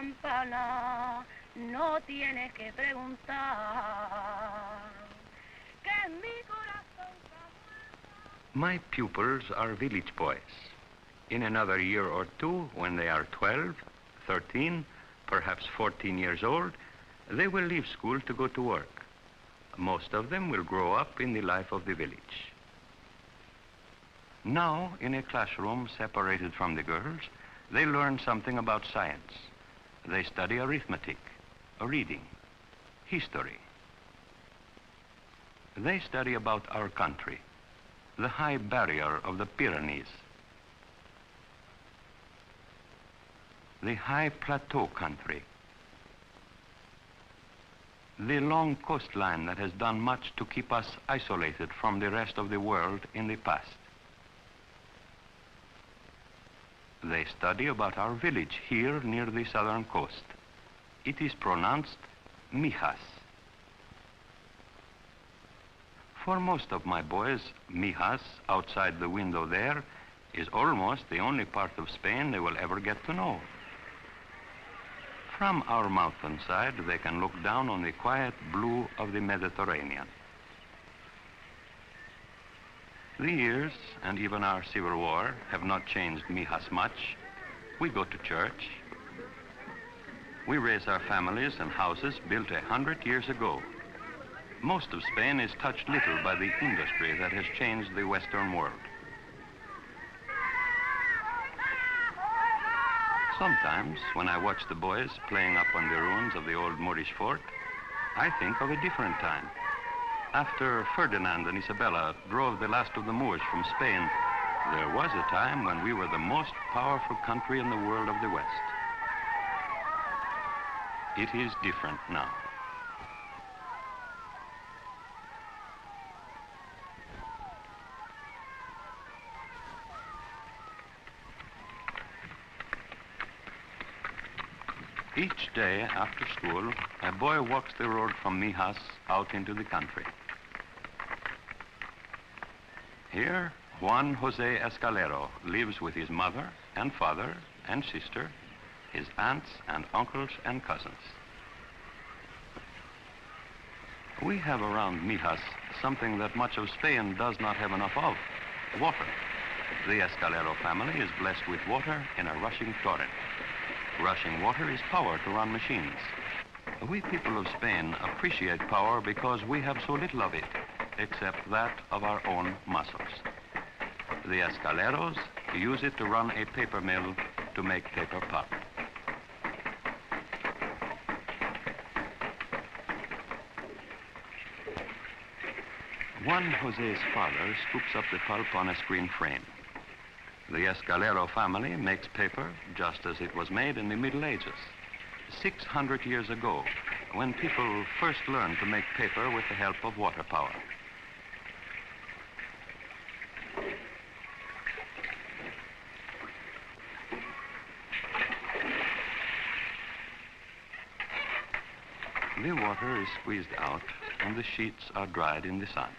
campana, no tienes que preguntar. Que en mi corazón... My pupils are village boys. In another year or two, when they are 12, 13, perhaps 14 years old, they will leave school to go to work. Most of them will grow up in the life of the village. Now, in a classroom separated from the girls, they learn something about science. They study arithmetic, reading, history. They study about our country, the high barrier of the Pyrenees, the high plateau country, the long coastline that has done much to keep us isolated from the rest of the world in the past. They study about our village here near the southern coast. It is pronounced Mijas. For most of my boys, Mijas, outside the window there, is almost the only part of Spain they will ever get to know. From our mountainside, they can look down on the quiet blue of the Mediterranean. The years, and even our civil war, have not changed Mijas much. We go to church. We raise our families and houses built 100 years ago. Most of Spain is touched little by the industry that has changed the Western world. Sometimes, when I watch the boys playing up on the ruins of the old Moorish fort, I think of a different time. After Ferdinand and Isabella drove the last of the Moors from Spain, there was a time when we were the most powerful country in the world of the West. It is different now. Each day after school, a boy walks the road from Mijas out into the country. Here, Juan Jose Escalero lives with his mother and father and sister, his aunts and uncles and cousins. We have around Mijas something that much of Spain does not have enough of, water. The Escalero family is blessed with water in a rushing torrent. Rushing water is power to run machines. We people of Spain appreciate power because we have so little of it, except that of our own muscles. The Escaleros use it to run a paper mill to make paper pulp. Juan Jose's father scoops up the pulp on a screen frame. The Escalero family makes paper just as it was made in the Middle Ages, 600 years ago, when people first learned to make paper with the help of water power. The water is squeezed out and the sheets are dried in the sun.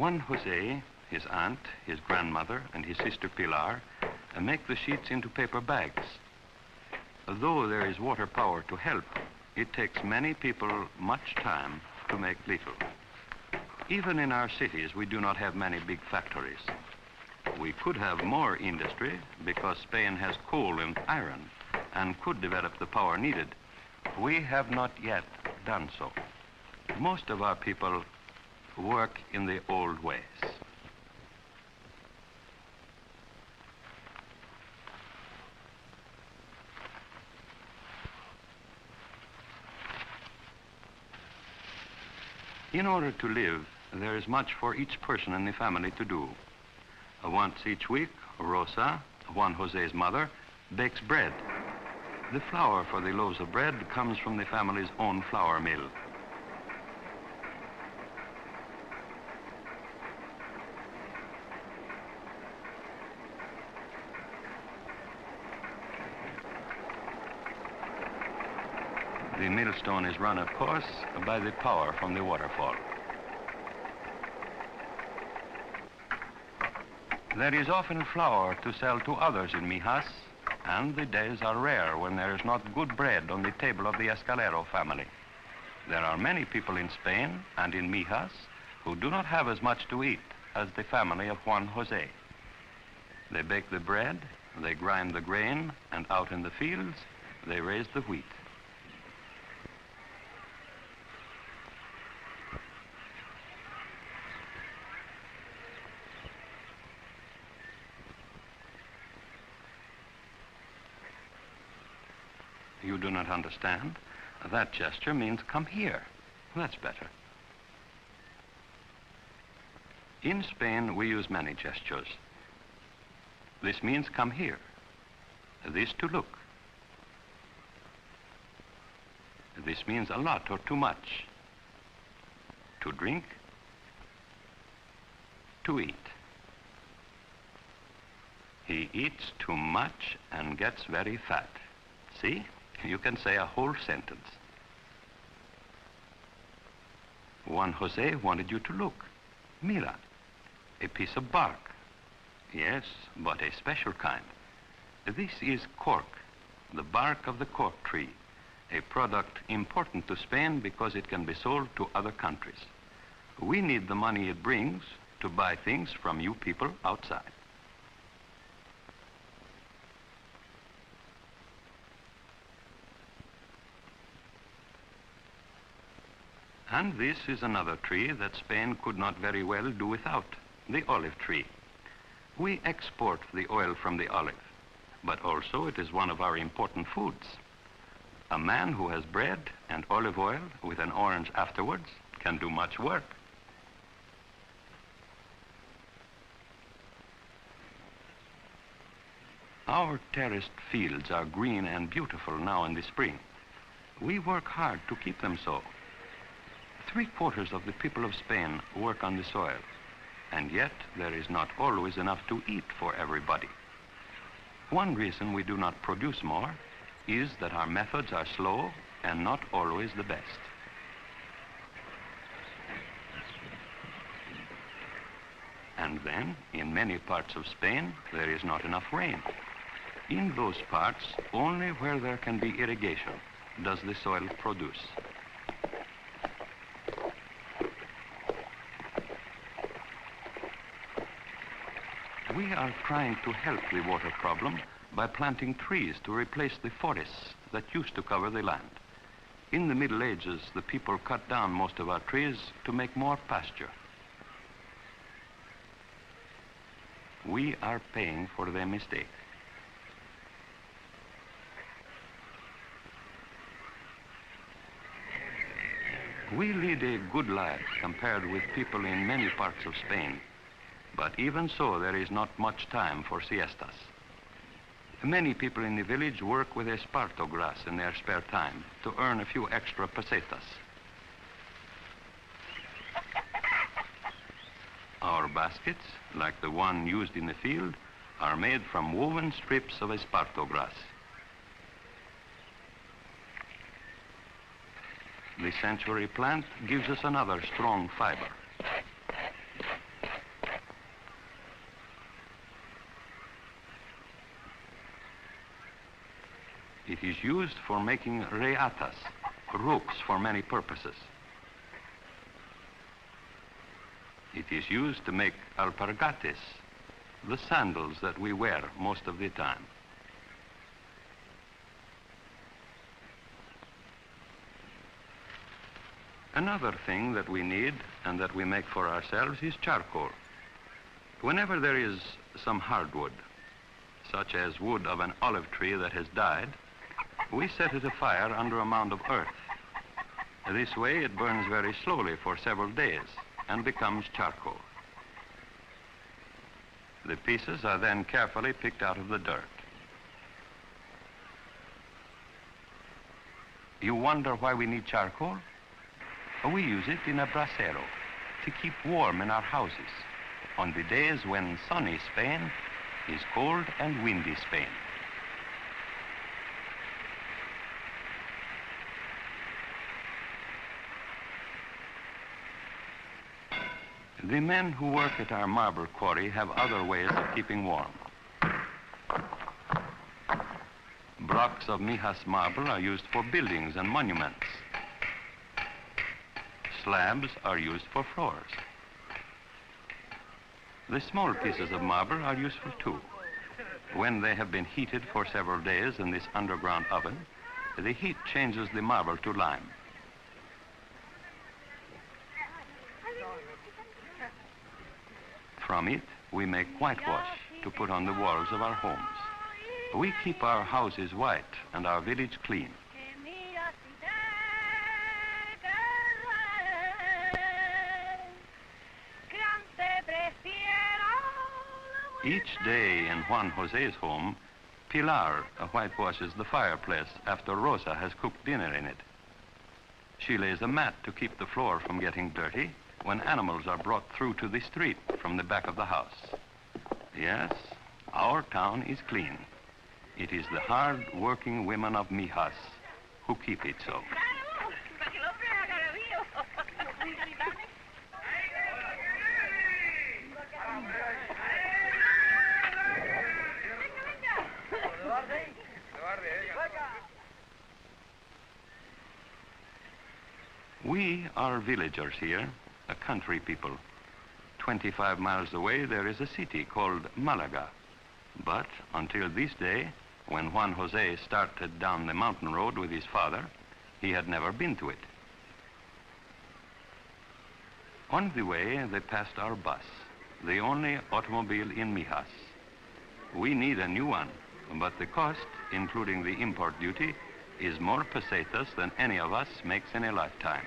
Juan Jose, his aunt, his grandmother, and his sister Pilar make the sheets into paper bags. Though there is water power to help, it takes many people much time to make little. Even in our cities, we do not have many big factories. We could have more industry because Spain has coal and iron and could develop the power needed. We have not yet done so. Most of our people work in the old ways. In order to live, there is much for each person in the family to do. Once each week, Rosa, Juan Jose's mother, bakes bread. The flour for the loaves of bread comes from the family's own flour mill. The millstone is run, of course, by the power from the waterfall. There is often flour to sell to others in Mijas, and the days are rare when there is not good bread on the table of the Escalero family. There are many people in Spain and in Mijas who do not have as much to eat as the family of Juan Jose. They bake the bread, they grind the grain, and out in the fields, they raise the wheat. You do not understand? That gesture means come here. That's better. In Spain, we use many gestures. This means come here. This to look. This means a lot or too much. To drink. To eat. He eats too much and gets very fat. See? You can say a whole sentence. Juan Jose wanted you to look. Mira, a piece of bark. Yes, but a special kind. This is cork, the bark of the cork tree, a product important to Spain because it can be sold to other countries. We need the money it brings to buy things from you people outside. And this is another tree that Spain could not very well do without, the olive tree. We export the oil from the olive, but also it is one of our important foods. A man who has bread and olive oil with an orange afterwards can do much work. Our terraced fields are green and beautiful now in the spring. We work hard to keep them so. 3/4 of the people of Spain work on the soil, and yet there is not always enough to eat for everybody. One reason we do not produce more is that our methods are slow and not always the best. And then, in many parts of Spain, there is not enough rain. In those parts, only where there can be irrigation does the soil produce. We are trying to help the water problem by planting trees to replace the forests that used to cover the land. In the Middle Ages, the people cut down most of our trees to make more pasture. We are paying for their mistake. We lead a good life compared with people in many parts of Spain. But even so, there is not much time for siestas. Many people in the village work with esparto grass in their spare time to earn a few extra pesetas. Our baskets, like the one used in the field, are made from woven strips of esparto grass. The sanctuary plant gives us another strong fiber. It is used for making reatas, ropes for many purposes. It is used to make alpargates, the sandals that we wear most of the time. Another thing that we need and that we make for ourselves is charcoal. Whenever there is some hardwood, such as wood of an olive tree that has died, we set it afire under a mound of earth. This way it burns very slowly for several days and becomes charcoal. The pieces are then carefully picked out of the dirt. You wonder why we need charcoal? We use it in a brasero to keep warm in our houses on the days when sunny Spain is cold and windy Spain. The men who work at our marble quarry have other ways of keeping warm. Blocks of Mijas marble are used for buildings and monuments. Slabs are used for floors. The small pieces of marble are useful too. When they have been heated for several days in this underground oven, the heat changes the marble to lime. From it, we make whitewash to put on the walls of our homes. We keep our houses white and our village clean. Each day in Juan Jose's home, Pilar whitewashes the fireplace after Rosa has cooked dinner in it. She lays a mat to keep the floor from getting dirty when animals are brought through to the street from the back of the house. Yes, our town is clean. It is the hard-working women of Mijas who keep it so. We are villagers here, a country people. 25 miles away there is a city called Málaga. But until this day, when Juan Jose started down the mountain road with his father, he had never been to it. On the way, they passed our bus, the only automobile in Mijas. We need a new one, but the cost, including the import duty, is more pesetas than any of us makes in a lifetime.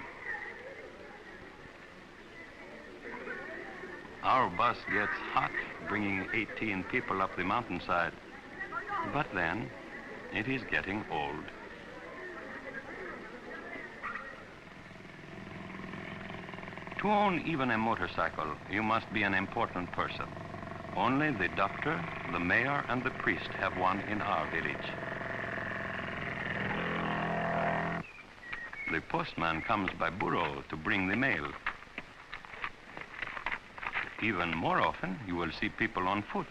Our bus gets hot, bringing 18 people up the mountainside. But then, it is getting old. To own even a motorcycle, you must be an important person. Only the doctor, the mayor, and the priest have one in our village. The postman comes by burro to bring the mail. Even more often, you will see people on foot,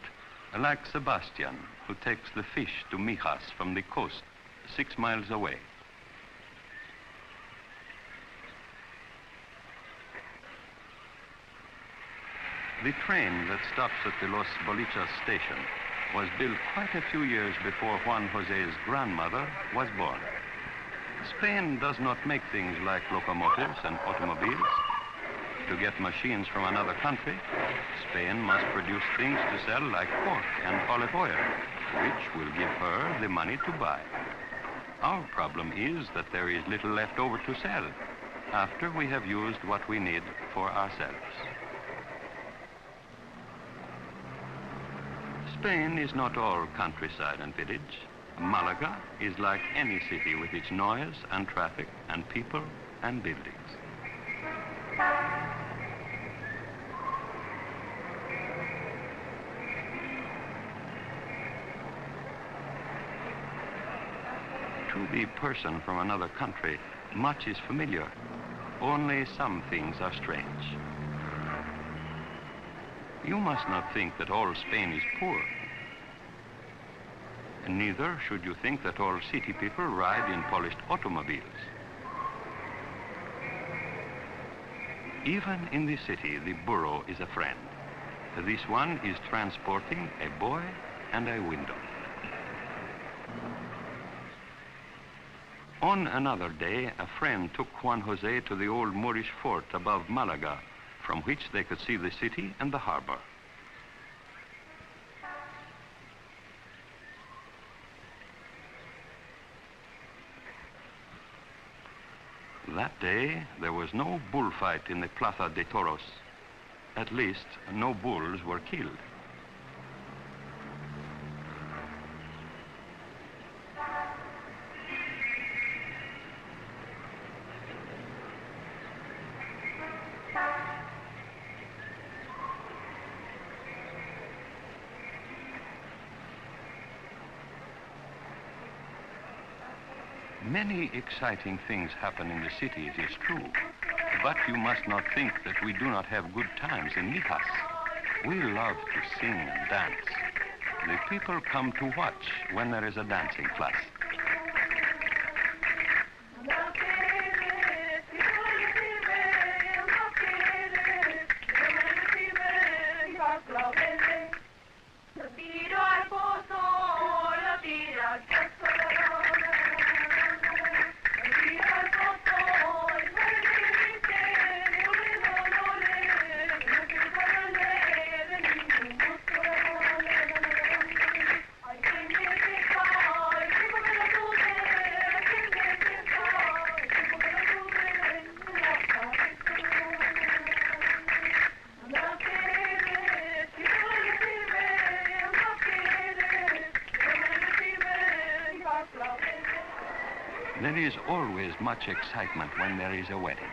like Sebastian, who takes the fish to Mijas from the coast, 6 miles away. The train that stops at the Los Bolichas station was built quite a few years before Juan Jose's grandmother was born. Spain does not make things like locomotives and automobiles. To get machines from another country, Spain must produce things to sell like pork and olive oil, which will give her the money to buy. Our problem is that there is little left over to sell after we have used what we need for ourselves. Spain is not all countryside and village. Malaga is like any city with its noise and traffic and people and buildings. To the person from another country, much is familiar. Only some things are strange. You must not think that all Spain is poor. Neither should you think that all city people ride in polished automobiles. Even in the city, the burro is a friend. This one is transporting a boy and a window. On another day, a friend took Juan Jose to the old Moorish fort above Malaga, from which they could see the city and the harbor. That day, there was no bullfight in the Plaza de Toros. At least, no bulls were killed. Many exciting things happen in the city, it is true, But you must not think that we do not have good times in Mijas. We love to sing and dance. The people come to watch when there is a dancing class. There is always much excitement when there is a wedding.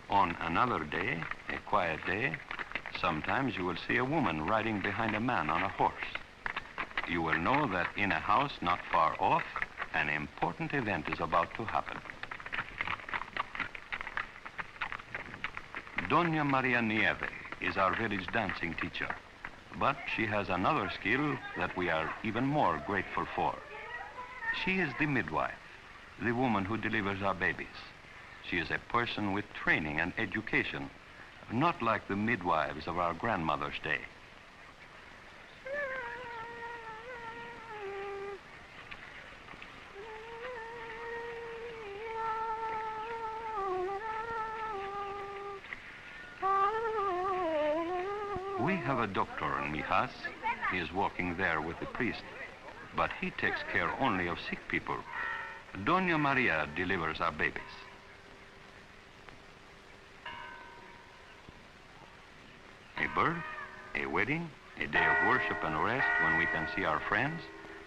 On another day, a quiet day, sometimes you will see a woman riding behind a man on a horse. You will know that in a house not far off, an important event is about to happen. Doña Maria Nieve is our village dancing teacher, but she has another skill that we are even more grateful for. She is the midwife, the woman who delivers our babies. She is a person with training and education, not like the midwives of our grandmother's day. We have a doctor in Mijas. He is working there with the priest, but he takes care only of sick people. Doña Maria delivers our babies. A birth, a wedding, a day of worship and rest when we can see our friends,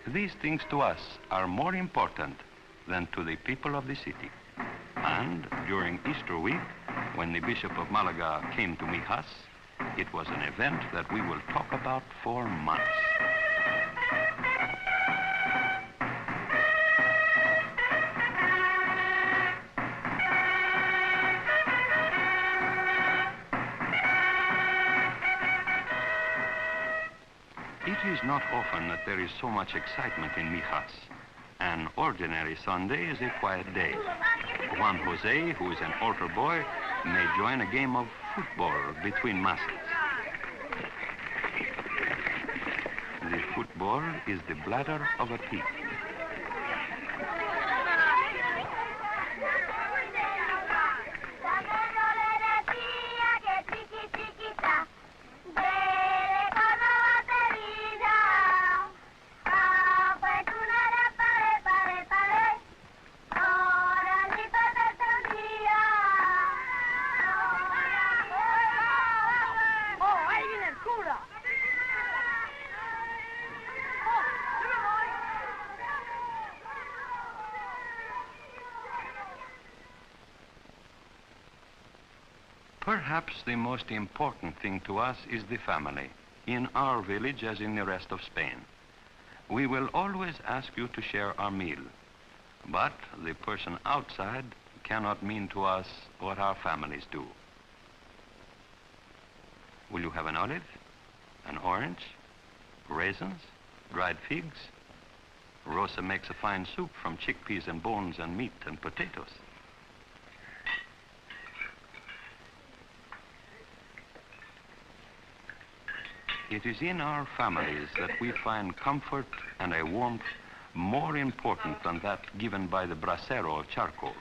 these things to us are more important than to the people of the city. And during Easter week, when the Bishop of Malaga came to Mijas, it was an event that we will talk about for months. It is not often that there is so much excitement in Mijas. An ordinary Sunday is a quiet day. Juan Jose, who is an altar boy, may join a game of football between masses. The football is the bladder of a pig. Perhaps the most important thing to us is the family, in our village as in the rest of Spain. We will always ask you to share our meal, but the person outside cannot mean to us what our families do. Will you have an olive, an orange, raisins, dried figs? Rosa makes a fine soup from chickpeas and bones and meat and potatoes. It is in our families that we find comfort and a warmth more important than that given by the brasero of charcoal.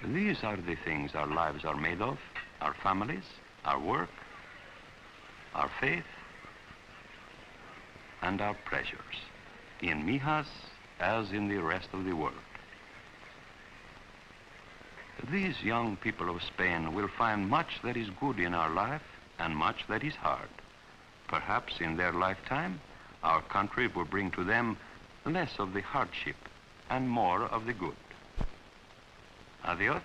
These are the things our lives are made of, our families, our work, our faith, and our pleasures, in Mijas as in the rest of the world. These young people of Spain will find much that is good in our life and much that is hard. Perhaps in their lifetime, our country will bring to them less of the hardship and more of the good. Adios.